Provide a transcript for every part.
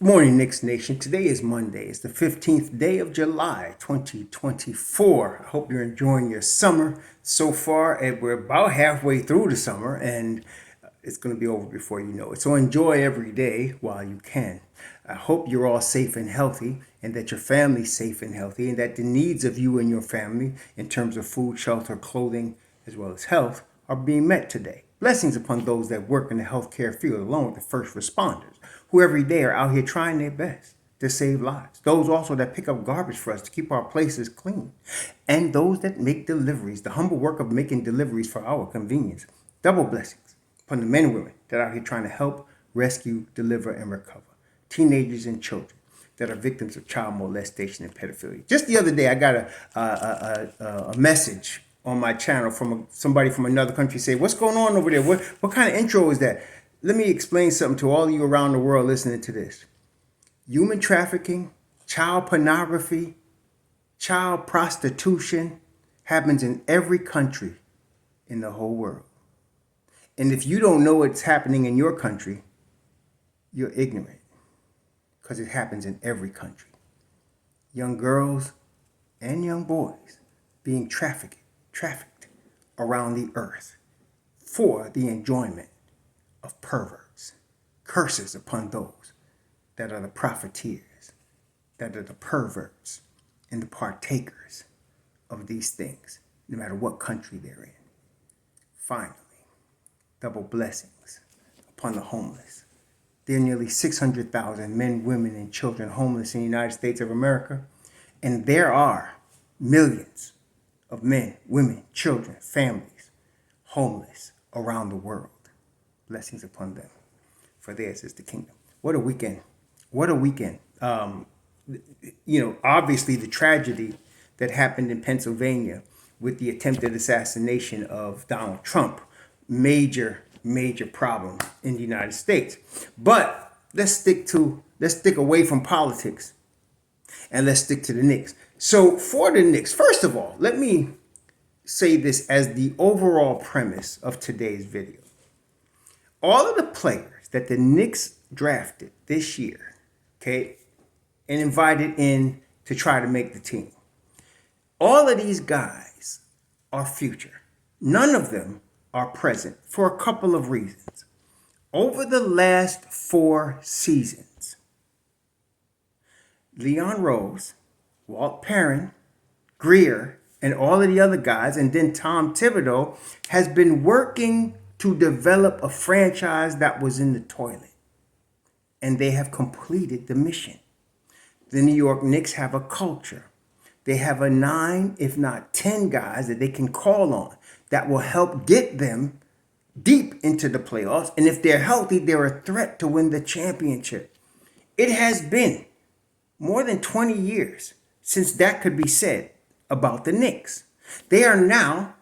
Morning, Knicks Nation. Today is Monday. It's the 15th day of July, 2024. I hope you're enjoying your summer so far. And we're about halfway through the summer, and it's going to be over before you know it. So enjoy every day while you can. I hope you're all safe and healthy, and that your family's safe and healthy, and that the needs of you and your family in terms of food, shelter, clothing, as well as health are being met today. Blessings upon those that work in the healthcare field, along with the first responders, who every day are out here trying their best to save lives. Those also that pick up garbage for us to keep our places clean. And those that make deliveries, the humble work of making deliveries for our convenience. Double blessings upon the men and women that are out here trying to help, rescue, deliver, and recover. Teenagers and children that are victims of child molestation and pedophilia. Just the other day, I got a message on my channel from somebody from another country say, "What's going on over there? What kind of intro is that?" Let me explain something to all of you around the world listening to this. Human trafficking, child pornography, child prostitution happens in every country in the whole world. And if you don't know what's happening in your country, you're ignorant, because it happens in every country. Young girls and young boys being trafficked around the earth for the enjoyment of perverts. Curses upon those that are the profiteers, that are the perverts and the partakers of these things, no matter what country they're in. Finally, double blessings upon the homeless. There are nearly 600,000 men, women, and children homeless in the United States of America, and there are millions of men, women, children, families homeless around the world. Blessings upon them, for theirs is the kingdom. What a weekend. What a weekend. Obviously the tragedy that happened in Pennsylvania with the attempted assassination of Donald Trump, major problem in the United States. But let's stick away from politics and let's stick to the Knicks. So for the Knicks, first of all, let me say this as the overall premise of today's video. All of the players that the Knicks drafted this year, okay, and invited in to try to make the team, all of these guys are future. None of them are present for a couple of reasons. Over the last 4 seasons, Leon Rose, Walt Perrin, Greer, and all of the other guys, and then Tom Thibodeau, has been working to develop a franchise that was in the toilet. And they have completed the mission. The New York Knicks have a culture. They have a 9, if not 10 guys that they can call on that will help get them deep into the playoffs. And if they're healthy, they're a threat to win the championship. It has been more than 20 years since that could be said about the Knicks. They are now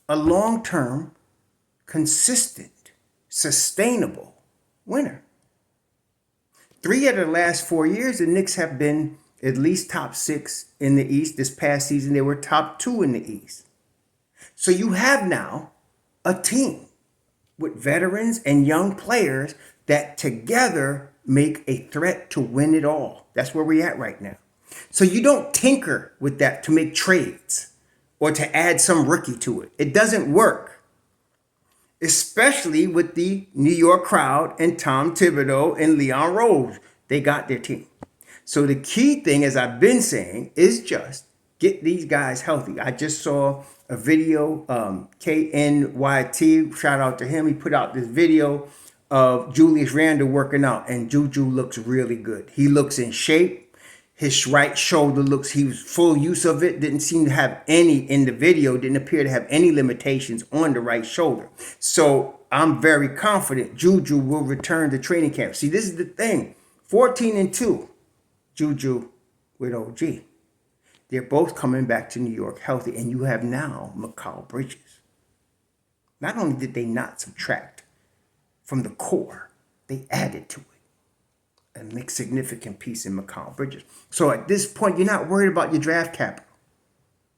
a long-term, consistent, sustainable winner. 3 of the last 4 years, the Knicks have been at least top 6 in the East. This past season, they were top 2 in the East. So you have now a team with veterans and young players that together make a threat to win it all. That's where we're at right now. So you don't tinker with that to make trades or to add some rookie to it. It doesn't work, especially with the New York crowd and Tom Thibodeau and Leon Rose. They got their team. So the key thing, as I've been saying, is just get these guys healthy. I just saw a video, KNYT, shout out to him. He put out this video of Julius Randle working out, and Juju looks really good. He looks in shape. His right shoulder looks, he was full use of it. Didn't seem to have any in the video, didn't appear to have any limitations on the right shoulder. So I'm very confident Juju will return to training camp. See, this is the thing. 14-2, Juju with OG. They're both coming back to New York healthy, and you have now Mikal Bridges. Not only did they not subtract from the core, they added to it. A significant piece in Mikal Bridges. So at this point, you're not worried about your draft capital.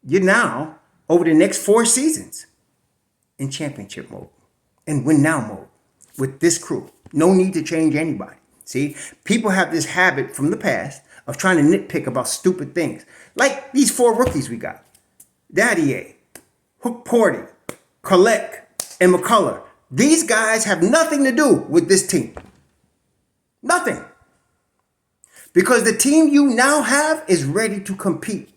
You're now, over the next 4 seasons, in championship mode and win now mode with this crew. No need to change anybody. See, people have this habit from the past of trying to nitpick about stupid things. Like these 4 rookies we got. Daddier, Hook Porty, Collect, and McCullough. These guys have nothing to do with this team. Nothing. Because the team you now have is ready to compete.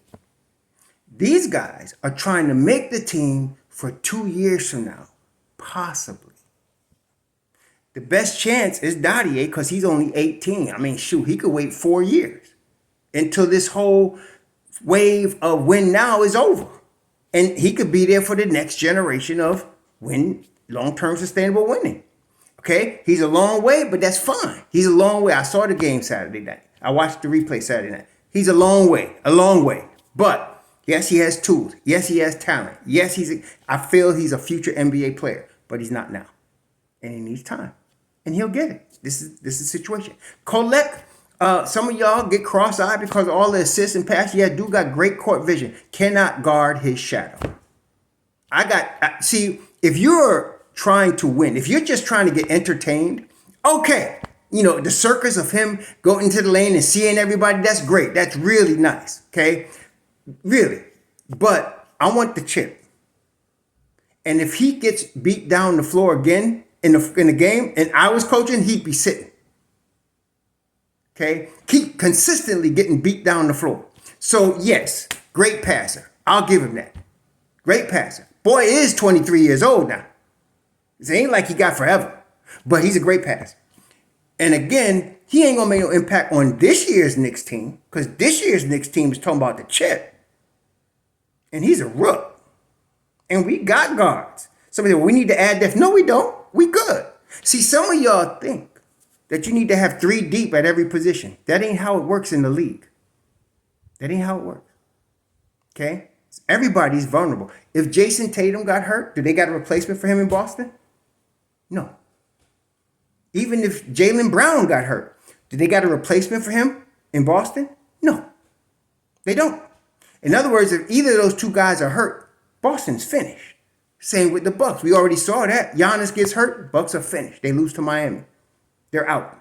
These guys are trying to make the team for 2 years from now. Possibly. The best chance is Daddier because he's only 18. I mean, shoot, he could wait 4 years until this whole wave of win now is over. And he could be there for the next generation of long-term sustainable winning. Okay? He's a long way, but that's fine. He's a long way. I saw the game Saturday night. I watched the replay Saturday night. He's a long way. But yes, he has tools. Yes, he has talent. Yes, I feel he's a future NBA player, but he's not now. And he needs time. And he'll get it. This is the situation. Collect, some of y'all get cross-eyed because of all the assists and passes. Yeah, dude got great court vision. Cannot guard his shadow. See, if you're trying to win, if you're just trying to get entertained, okay. The circus of him going into the lane and seeing everybody, that's great. That's really nice, okay? Really. But I want the chip. And if he gets beat down the floor again in the game and I was coaching, he'd be sitting. Okay? Keep consistently getting beat down the floor. So, yes, great passer. I'll give him that. Great passer. Boy is 23 years old now. It ain't like he got forever. But he's a great passer. And again, he ain't going to make no impact on this year's Knicks team because this year's Knicks team is talking about the chip. And he's a rook. And we got guards. Somebody said, well, we need to add depth. No, we don't. We good. See, some of y'all think that you need to have 3 deep at every position. That ain't how it works in the league. That ain't how it works. Okay? Everybody's vulnerable. If Jason Tatum got hurt, do they got a replacement for him in Boston? No. Even if Jaylen Brown got hurt, do they got a replacement for him in Boston? No. They don't. In other words, if either of those 2 guys are hurt, Boston's finished. Same with the Bucks. We already saw that. Giannis gets hurt, Bucks are finished. They lose to Miami. They're out.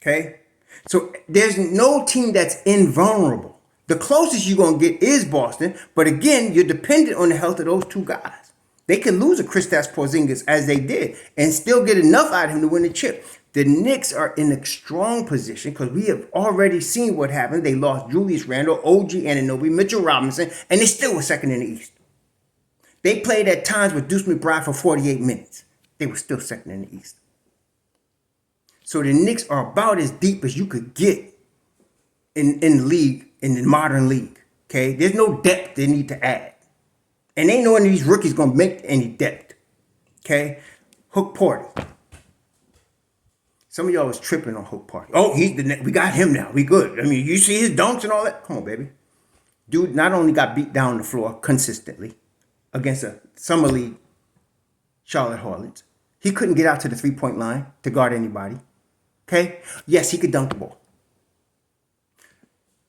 Okay? So there's no team that's invulnerable. The closest you're going to get is Boston. But again, you're dependent on the health of those 2 guys. They can lose a Kristaps Porzingis as they did and still get enough out of him to win the chip. The Knicks are in a strong position because we have already seen what happened. They lost Julius Randle, OG Anunoby, Mitchell Robinson, and they still were second in the East. They played at times with Deuce McBride for 48 minutes. They were still second in the East. So the Knicks are about as deep as you could get in the league, in the modern league. Okay? There's no depth they need to add. And ain't no one of these rookies going to make any depth. Okay? Hook Porty. Some of y'all was tripping on Hook Porty. Oh, we got him now. We good. I mean, you see his dunks and all that? Come on, baby. Dude not only got beat down the floor consistently against a summer league Charlotte Hornets, he couldn't get out to the 3-point line to guard anybody. Okay? Yes, he could dunk the ball.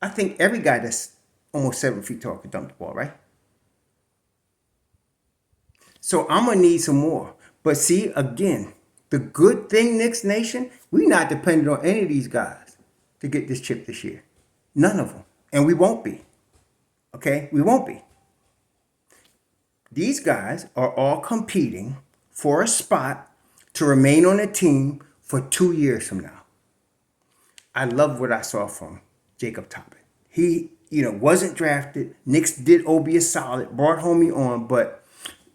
I think every guy that's almost 7 feet tall could dunk the ball, right? So I'm going to need some more. But see, again, the good thing, Knicks Nation, we're not dependent on any of these guys to get this chip this year. None of them. And we won't be. Okay? We won't be. These guys are all competing for a spot to remain on the team for 2 years from now. I love what I saw from Jacob Toppin. He, wasn't drafted. Knicks did owe me a solid, brought homie on, but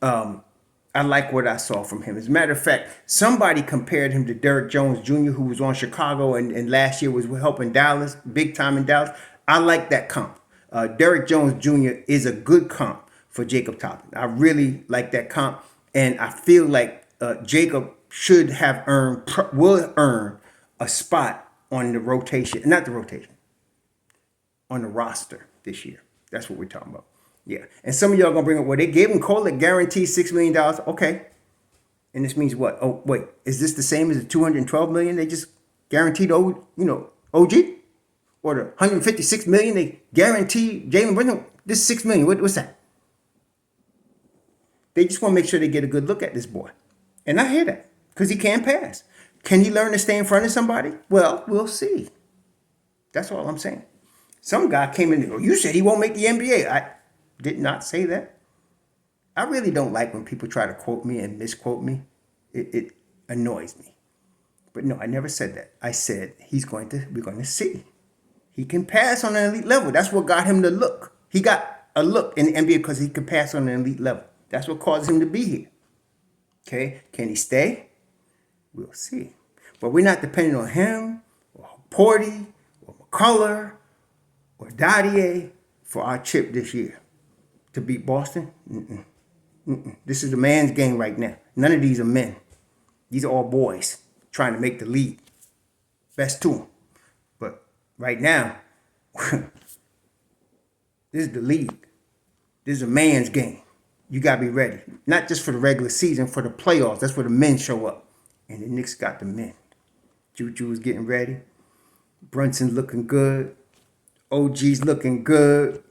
I like what I saw from him. As a matter of fact, somebody compared him to Derrick Jones Jr., who was on Chicago and last year was helping Dallas, big time in Dallas. I like that comp. Derrick Jones Jr. is a good comp for Jacob Toppin. I really like that comp, and I feel like Jacob will earn a spot on the rotation, on the roster this year. That's what we're talking about. Yeah. And some of y'all going to bring up, well, they gave him Cole guaranteed $6 million. Okay. And this means what? Oh, wait. Is this the same as the $212 million they just guaranteed, OG? Or the $156 million they guaranteed Jalen Brunson? This $6 million. What's that? They just want to make sure they get a good look at this boy. And I hear that because he can pass. Can he learn to stay in front of somebody? Well, we'll see. That's all I'm saying. Some guy came in, oh, you said he won't make the NBA. I did not say that. I really don't like when people try to quote me and misquote me. It annoys me. But no, I never said that. I said we're going to see. He can pass on an elite level. That's what got him the look. He got a look in the NBA because he could pass on an elite level. That's what caused him to be here. Okay, can he stay? We'll see. But we're not depending on him or Porty or McCullough or Dadier for our chip this year. To beat Boston? This is a man's game right now. None of these are men. These are all boys trying to make the league. Best to them. But right now, this is the league. This is a man's game. You got to be ready. Not just for the regular season, for the playoffs. That's where the men show up. And the Knicks got the men. Juju is getting ready. Brunson's looking good. OG's looking good.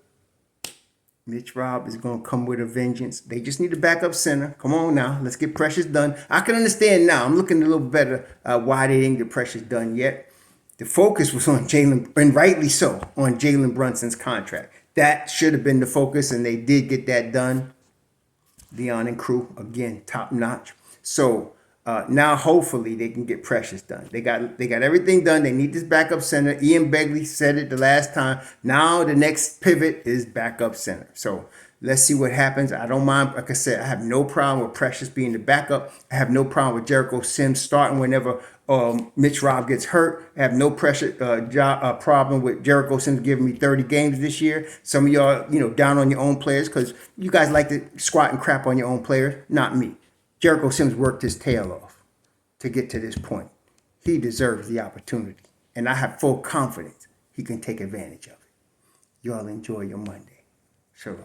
Mitch Rob is going to come with a vengeance. They just need a backup center. Come on now. Let's get Precious done. I can understand now. I'm looking a little better why they didn't get Precious done yet. The focus was on Jalen, and rightly so, on Jalen Brunson's contract. That should have been the focus, and they did get that done. Leon and crew, again, top notch. So now hopefully they can get Precious done. They got everything done. They need this backup center. Ian Begley said it the last time. Now the next pivot is backup center. So let's see what happens. I don't mind. Like I said, I have no problem with Precious being the backup. I have no problem with Jericho Sims starting whenever Mitch Rob gets hurt. I have no problem with Jericho Sims giving me 30 games this year. Some of y'all, down on your own players because you guys like to squat and crap on your own players. Not me. Jericho Sims worked his tail off to get to this point. He deserves the opportunity. And I have full confidence he can take advantage of it. Y'all enjoy your Monday. Shalom.